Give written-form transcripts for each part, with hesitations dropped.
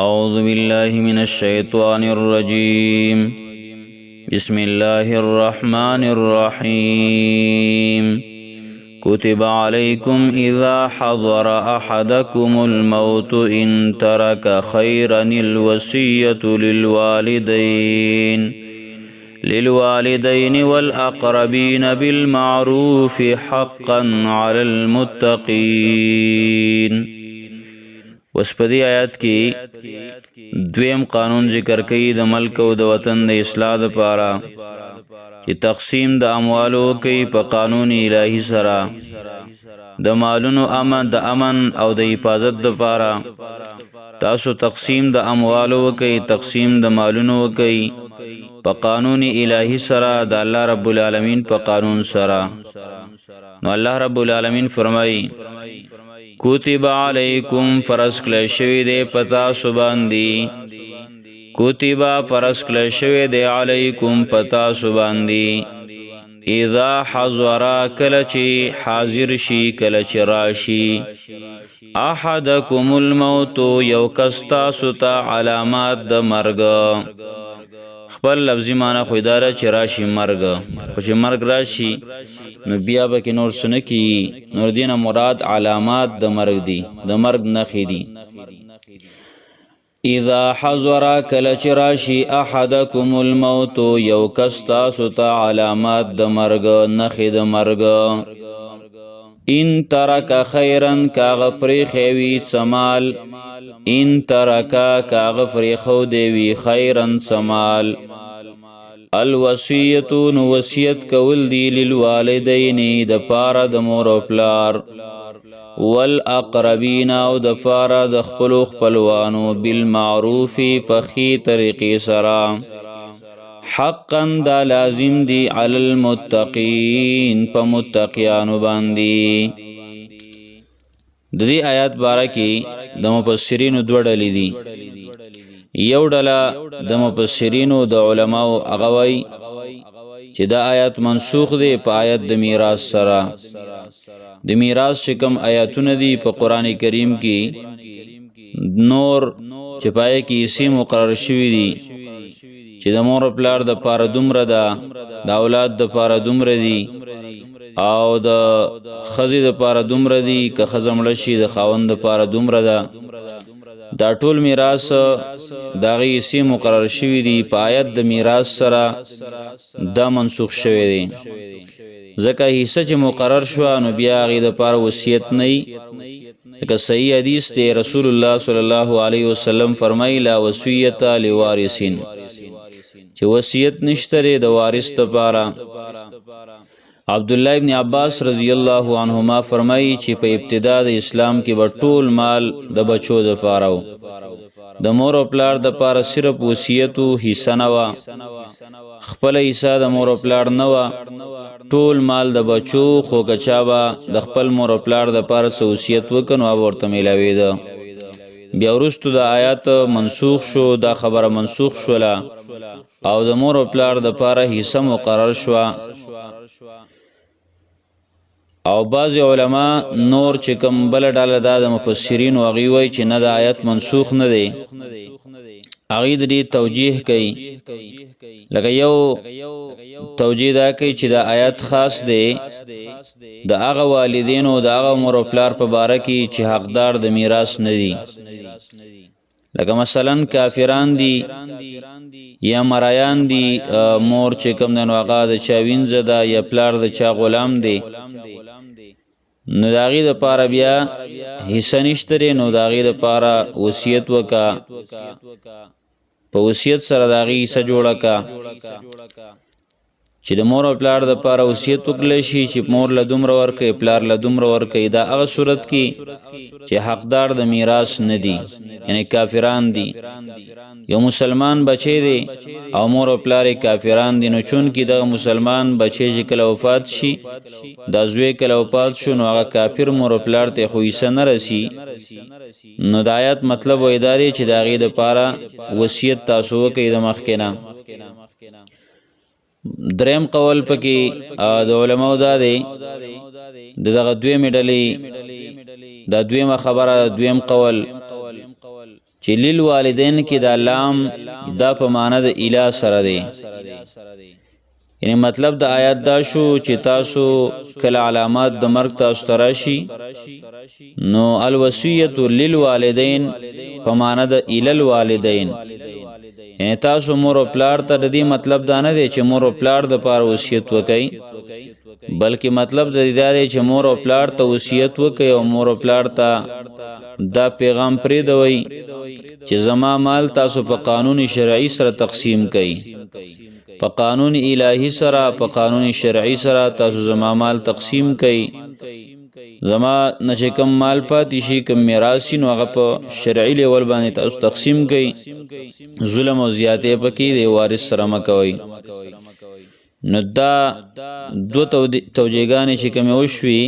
أعوذ بالله من الشيطان الرجيم. بسم الله الرحمن الرحيم. كتب عليكم إذا حضر أحدكم الموت إن ترك خيرا الوصية للوالدين والأقربين بالمعروف حقا على المتقين. وسپدی آیات کی دویم قانون ذکر کئی د ملک او د وطن د اصلاح لپاره چې تقسیم د اموالو کئی په قانون الهی سره د مالونو امن او د حفاظت لپاره تاسو تقسیم د اموالو کئی تقسیم د مالونو کئی په قانون الهی سره د الله رب العالمین په قانون سره. نو الله رب العالمین فرمایي کتب علیکم فرض کړل شوی دی پتا سباندی. کتب فرض کړل شوی دی علیکم پتا سباندی اذا حضر کلچی حاضر شي کلچ راشي احدکم الموت یو کستا ستا علامات د مرګ. خپل لفظی معنی خو اداره چې راشي مرګ، خو چې مرګ راشي نو بیا به کې نور سنه کی نور دینه مراد علامات د مرګ دی، د مرګ نښې دي. اذا حضر کله چې راشي احدکم الموت یو کس تاسو ته علامات د مرګ نښې د مرګ. ان ترک خیرا کاغ پری خوی سمال، ان ترکا کاغ پری خو دیوی خیرا سمال. الوصیتو نو وصیت کول دی للوالدین د پاره د مور او پلار، والاقربین او د پاره د خپلو خپلوانو، بالمعروف فخی طریقې سره، حقا دا لازم دی علی المتقین په متقیانو باندې. د دې آیات باره کې د مفسرینو دوه ډلې دي. یو ډله د مفسرینو د علماو هغه وایي چې دا آیات منسوخ دی په آیت د میراث سره. د میراث چې کوم آیاتونه دي په قرآن کریم کې نور چې پای کې اسی مقرر شوي دي چې د مور پلار د پاره دومره ده، د اولاد د پاره دومره دي، او د ښځې د پاره دومره دي، که ښځه مړه شي د خاوند د پاره دومره ده. دا ټول میراث د هغې حصې مقرر شوي دي په آیت د میراث سره دا منسوخ شوی دی. ځکه حصه چې مقرر شوه نو بیا هغې دپاره وصیت نه وي. لکه صحیح حدیث دی رسول الله صلی الله علیه وسلم فرمایي لا وصیت لوارثین، چې وصیت نشته دی د وارث دپاره. عبدالله ابن عباس رضی الله عنهما فرمایي چې په ابتدا د اسلام کې به ټول مال د بچو دپاره و، د مور او پلار دپاره صرف وصیت و، حصه نه وه، خپله حصه د مور او پلار نه وه، ټول مال د بچو. خو که چا به د خپل مور او پلار دپاره څه وصیت وکړ نو هغه ورته میلاوېده. بیا وروستو د آیات منسوخ شو، دا خبره منسوخ شوله او د مور او پلار دپاره حصه مقرر شوه. او بعض علما نور چې کوم بل ډله دا د مفسرین هغوی وایي چې نه د آیت منسوخ نه دی، هغوی د دې توجیه کوي. لکه یو توجیه دا کوي چې دا آیت خاص دی د هغه والدینو د هغه مور او پلار په باره کې چې حقدار د میراث نه دي. لکه مثلا کافران دي یا مرایان دي، مور چې کوم دی نو هغه د چا وینځه ده یا پلار د چا غلام دی، نو د هغې دپاره بیا حصه نشته دی. نو د هغې دپاره وصیت وکړه، په وصیت سره د هغې حصه جوړه کړه چې د مور او پلار دپاره وصیت وکړلی شي چې مور له دومره ورکوي، پلار له دومره ورکوي. دا هغه صورت کې چې حقدار د میراث نه دي، یعنی کافران دي. یو مسلمان بچی دی او مور او پلار کافران دي، نو چون کې دغه مسلمان بچی چې کله وفات شي، دا زوی کله وفات شو، نو هغه کافر مور او پلار ته خو حصه نه رسي. نو د آیات مطلب وایي دا دی چې د هغې دپاره وصیت تاسو وکړئ د مخکې نه. دریم قول پکې د علماو دا دی دغه دویمې ډلې دا دویمه خبره دویم قول چې لیل والدین کې دا لام دا په معنا د اله سره دی. یعنی مطلب د آیات دا شو چې تاسو کله علامات د مرګ تاسو تراشي نو الوصیت للوالدین په معنا د اله الوالدین، یعنی تاسو مور او پلار ته د دې مطلب دا نه دی چې مور او پلار د پاره وصیت وکړي، بلکې مطلب د دې دی چې مور او پلار ته وصیت وکړي او مور او پلار ته دا پیغام پرې دوی چې زما مال تاسو په قانون شرعي سره تقسیم کړئ، په قانون الهي سره په قانون شرعي سره تاسو زما مال تقسیم کړئ، زما نشکم مال پاتې شي کوم میراثي نو هغه په شرعي لیول باندې تاسو تقسیم کړئ، ظلم او زیاتې پکې د وارث سره مکوئ. نو دا دو توجیهګانې چې کوم وشوي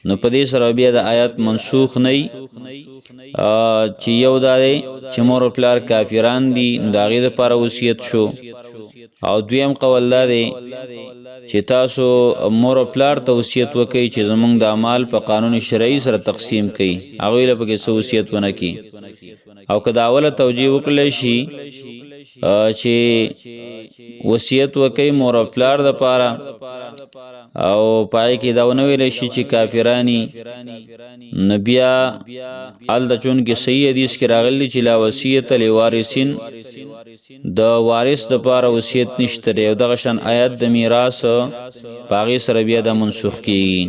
نو په دې سره بیا د آیات منسوخ نه چې یو دا دی چې مور او پلار کافران دي دا غي د لپاره وصیت شو، او دویم قول دا دی چې تاسو مور او پلار ته وصیت وکړئ چې زمونږ د اعمال په قانون شرعي سره تقسیم کړي، هغه له پکې څه وصیت ونه کړي. او کدا اوله توجیه وکړل شي چې وصیت وکړي مور او پلار د پاره او پای کې دا ونه ویل شي چې کافرانی نبیا ال د چون کې صحیح حدیث کې راغلی چې لا وصیت لوارثین د وارث د پاره وصیت نشته دی، او دغه شان آیات د میراث پاغي سره بیا د منسوخ کیږي.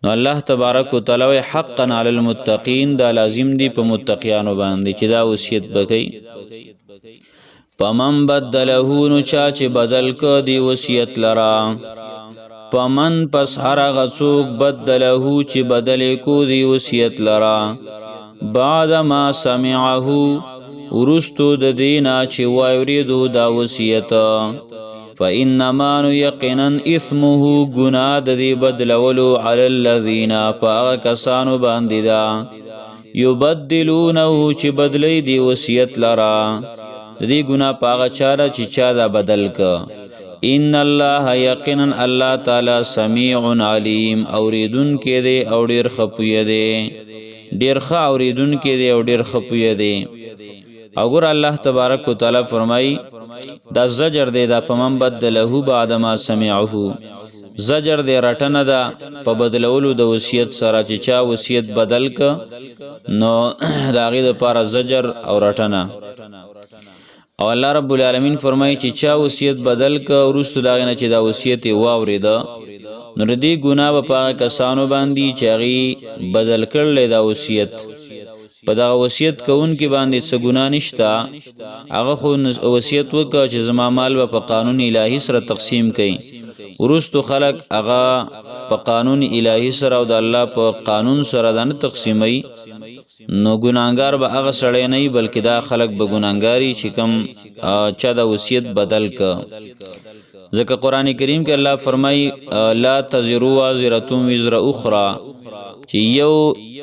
نو الله تبارک وتعالى حقا علی المتقین دا لازم دی په متقیانو باندې چې دا وصیت وکړي. پمن بدله نو چا چې بدل ک دی وصیت لرا، پمن پس هر غڅوک بدله چې بدل کو دی وصیت لرا، بعد ما سمعه ورستو د دینا چې وایریدو دا وصیت، فإنما یقینا اسمه گناه د دې بدلولو علی الذین فاکسانو باندې دا یبدلونه چې بدلی دی وصیت لرا، د دې ګناه پاغه چاره چې چا دا بدل ک. ان الله یقینا الله تعالی سمیع علیم اوریدون کې دی او ډیر خپوی دی، ډیر ښه اوریدون کې دی او ډیر خپوی دی. او ګور الله تبارک وتعالى فرمای دا زجر دی دا پمن بدله بعد ما سمعه، زجر دی رټنه دا په بدلولو د وصیت سره چې چا وصیت بدل ک نو داغه د پاره زجر او رټنه. او الله رب العالمین فرمایي چې چا وصیت بدل ک ورستو داغه نه چې دا وصیت واورید نو ردی ګناه په پاک کسانو باندې چې هغه بدل کړل دا وصیت، په دا وصیت کوون کې باندې څه ګناه نشتا، هغه خو وصیت وکړه چې زما مال په قانون الهي سره تقسیم کړي، ورستو خلق هغه په قانون الهي سره او د الله په قانون سره دا نه تقسیمي نو ګناګار به هغه سړی نه بلکې دا خلق به ګناګاری چې کم چا دا وصیت بدل ک. ځکه قران کریم کې الله فرمای لا تزروا وازره وزر اخرى چې یو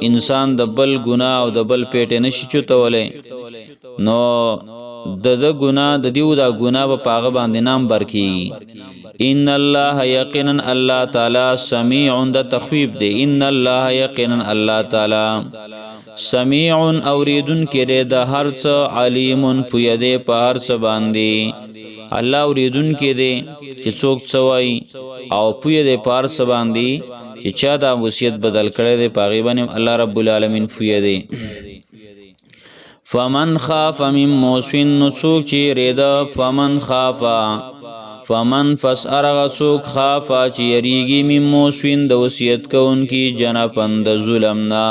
انسان د بل ګناه او د بل پیټه نشي چوتولې نو د ګناه د دیو دا ګناه په پاغه باندې نام برکی. ان الله یقینا الله تعالی سمیع د تخویب دی، ان الله یقینا الله تعالی سمیع اوریدن کې د هر څه، علیم پوی دی په هر څه باندې، الله اوریدن کې دی چې څوک څه وایي او پوی دی په هر څه باندې چې چا دا وصیت بدل کړی دی پاغي باندې الله رب العالمین پوی دی. فمن خاف من موسن نسوک چی ریدا فمن خافا فمن فسارغ سوک خافا چی یریگی من موسن د وصیت کون کی جنپن د ظلمنا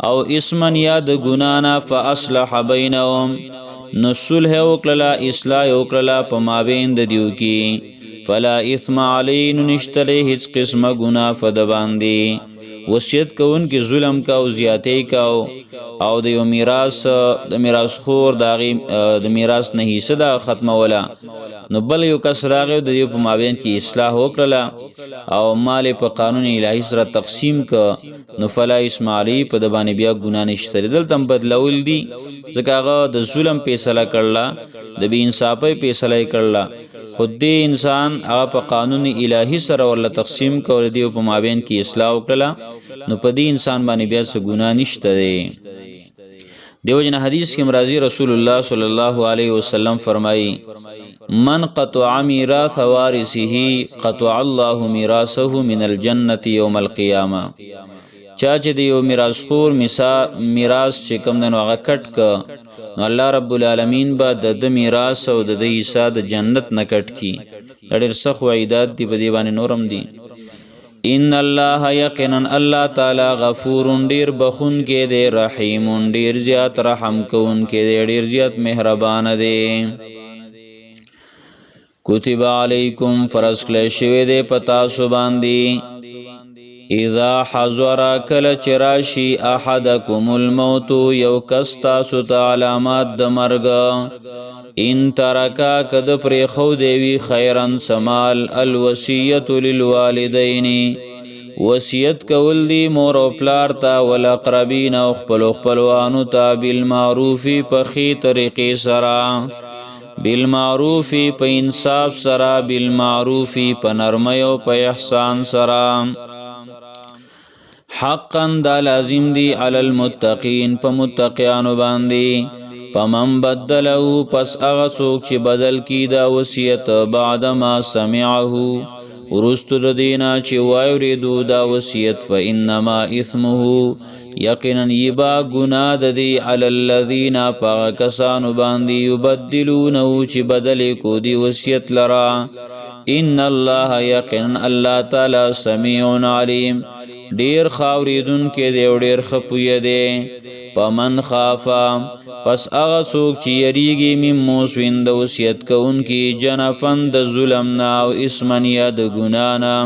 او اسمن یاد گنانا فاصلح بینهم نصلح وکللا اصلاح وکللا پا مابین د دیو کی فلا اثم علی نشتلی هیڅ قسم گناه فدباندی. وصیت کون کی ظلم کا او زیاتی کا او د یو میراث د میراث خور د میراث نه حصہ دا ختمه ولا نو بل یو کس راغی د یو په مابین کې اصلاح وکړه او مال په قانون الهي سره تقسیم ک نو فلا اسماعیل په د باندې بیا ګنا نشته، دلته بدلول دي ځکه هغه د ظلم فیصله کړله د بی انصافۍ فیصله کړله، خود دې انسان هغه په قانون الهي سره ول تقسیم کول دی په مابین کې اصلاح وکړه نو په دې انسان باندې بیا څه ګناه نشته دی. دیو جن حدیث کې مرضی رسول الله صلی الله علیه وسلم فرمایي من قطع میراث وارثه قطع الله میراثه من الجنه یوم القیامه. چا چې د یو میراث خور میراث چې کوم دنو هغه کټ ک نو الله رب العالمین به د میراث او د حصہ د جنت نه کټ کی. ډېر سخت وعیدات دی په دی باندې نورم دی. ان الله یقینا الله تعالی غفور ډیر بخون کې دی، رحیم ډیر زیات رحم کون کې دی، ډیر زیات مهربان دی. کتب علیکم فرض کړی شوی دی پتا سو باندې اذا حضر کل چراشی احدکم الموت یو کس تاسو ته علامات د مرګ ان ترکا کد پر خو دیوی خیرن سمال الوصیت للوالدین وصیت کول دی مور او پلار ته والاقربین او خپلوانو ته بالمعروف په خی طریقې سره، بالمعروف په انصاف سره، بالمعروف په نرمۍ او په احسان سره. حقا دا لازم دی علی المتقین په متقیانو باندې. پمن بدلو پس هغه څوک چې بدل کی دا وصیت بعد ما سمعه ورستو د دینا چې واوریدو دا وصیت فانما اثمه یقینا یبا گناه د دی علی الذین پاک کسانو باندې یبدلونه چې بدل کو دی وصیت لرا. ان الله یقینا الله تعالی سمیع علیم ډیر خاوریدون کې دی او ډیر خپوی دی. پمن خافا پس هغه څوک چې یریږي مم موسوین د وصیت کوونکی جنفن د ظلم نه او اسمن یا د ګناه نه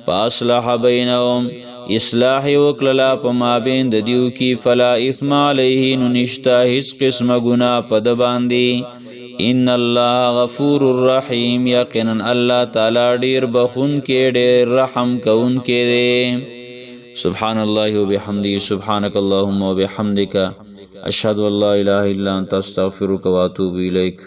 فاصلح بینهم اصلاح وکړه په مابین د دیو کې فلا اثم علیه نو نشته هیڅ قسمه ګناه په د باندې. ان الله غفور الرحیم یقینا الله تعالی ډیر بخون کې ډیر رحم کون کې دی. سبحان الله وبحمده سبحانك اللهم وبحمدك اشهد ان لا اله الا انت استغفرك واتوب اليك.